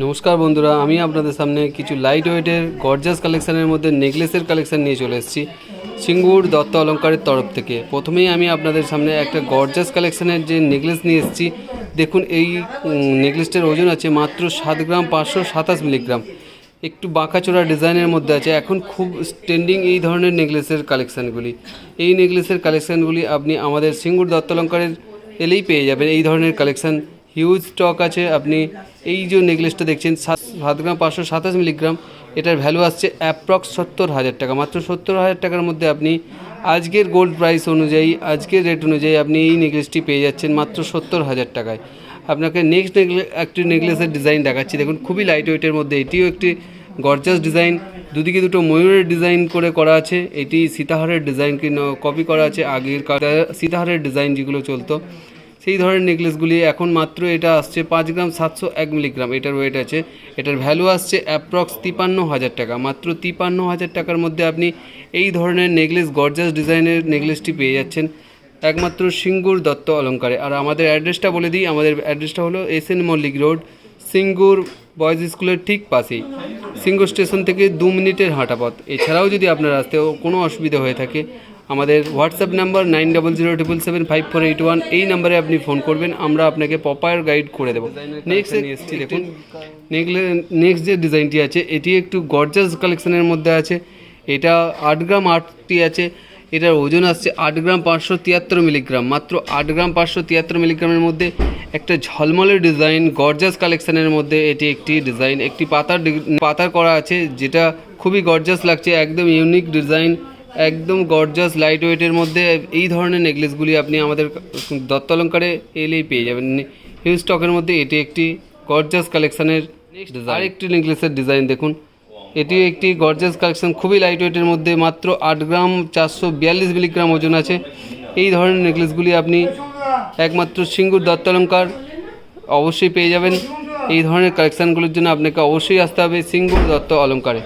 নমস্কার বন্ধুরা, আমি আপনাদের সামনে কিছু লাইট ওয়েটের গর্জাস কালেকশানের মধ্যে নেকলেসের কালেকশান নিয়ে চলে এসেছি সিঙ্গুর দত্ত অলঙ্কারের তরফ থেকে। প্রথমেই আমি আপনাদের সামনে একটা গর্জাস কালেকশানের যে নেকলেস নিয়ে এসেছি। দেখুন, এই নেকলেসটার ওজন আছে মাত্র 7 গ্রাম 527 মিলিগ্রাম। একটু বাঁকাচোরা ডিজাইনের মধ্যে আছে। এখন খুব ট্রেন্ডিং এই ধরনের নেকলেসের কালেকশানগুলি। এই নেকলেসের কালেকশানগুলি আপনি আমাদের সিঙ্গুর দত্ত অলঙ্কারের এলেই পেয়ে যাবেন। এই ধরনের কালেকশান হিউজ স্টক আছে। আপনি এই যে নেকলেসটা দেখছেন 7 গ্রাম 527 মিলিগ্রাম, এটার ভ্যালু আসছে অ্যাপ্রক্স 70,000 টাকা। মাত্র 70,000 টাকার মধ্যে আপনি আজকের গোল্ড প্রাইস অনুযায়ী, আজকের রেট অনুযায়ী আপনি এই নেকলেসটি পেয়ে যাচ্ছেন মাত্র 70,000 টাকায়। আপনাকে নেক্সট একটি নেকলেসের ডিজাইন দেখাচ্ছি। দেখুন, খুবই লাইট ওয়েটের মধ্যে এটিও একটি গর্জাস ডিজাইন। দুদিকে দুটো ময়ূরের ডিজাইন করে করা আছে। এটি সীতাহারের ডিজাইনকে কপি করা আছে, আগের সীতাহারের ডিজাইন যেগুলো চলতো সেই ধরনের নেকলেসগুলি। এখন মাত্র এটা আসছে 5 গ্রাম 701 মিলিগ্রাম এটার ওয়েট আছে। এটার ভ্যালু আসছে অ্যাপ্রক্স 53,000 টাকা। মাত্র 53,000 টাকার মধ্যে আপনি এই ধরনের নেকলেস, গর্জাস ডিজাইনের নেকলেসটি পেয়ে যাচ্ছেন একমাত্র সিঙ্গুর দত্ত অলঙ্কারে। আর আমাদের অ্যাড্রেসটা বলে দিই। আমাদের অ্যাড্রেসটা হলো SN Mallick road, Singur boys স্কুলের ঠিক পাশেই। সিঙ্গুর স্টেশন থেকে 2 মিনিটের হাঁটা পথ। এছাড়াও যদি আপনার আসতে কোনো অসুবিধা হয়ে থাকে, আমাদের হোয়াটসঅ্যাপ নাম্বার 9007754881, এই নাম্বারে আপনি ফোন করবেন, আমরা আপনাকে প্রপার গাইড করে দেবো। নেক্সট দেখুন, নেক্সট যে ডিজাইনটি আছে এটি একটু গর্জাস কালেকশনের মধ্যে আছে। এটা 8 গ্রাম 8টি আছে। এটার ওজন আসছে 8 গ্রাম 573 মিলিগ্রাম। মাত্র 8 গ্রাম 573 মিলিগ্রামের মধ্যে একটা ঝলমলের ডিজাইন, গর্জাস কালেকশানের মধ্যে এটি একটি ডিজাইন। একটি পাতার করা আছে, যেটা খুবই গর্জাস লাগছে। একদম ইউনিক ডিজাইন, একদম গর্জাস লাইট ওয়েটের মধ্যে এই ধরনের নেকলেসগুলি আপনি আমাদের দত্ত অলঙ্কারে এলেই পেয়ে যাবেন হিউজ স্টকের মধ্যে। এটি একটি গর্জাস কালেকশানের আরেকটি নেকলেসের ডিজাইন। দেখুন, এটি একটি গর্জাস কালেকশান, খুবই লাইট ওয়েটের মধ্যে। মাত্র 8 গ্রাম 442 মিলিগ্রাম ওজন আছে। এই ধরনের নেকলেসগুলি আপনি একমাত্র সিঙ্গুর দত্ত অলঙ্কার অবশ্যই পেয়ে যাবেন। এই ধরনের কালেকশানগুলির জন্য আপনাকে অবশ্যই আসতে হবে সিঙ্গুর দত্ত অলঙ্কারে।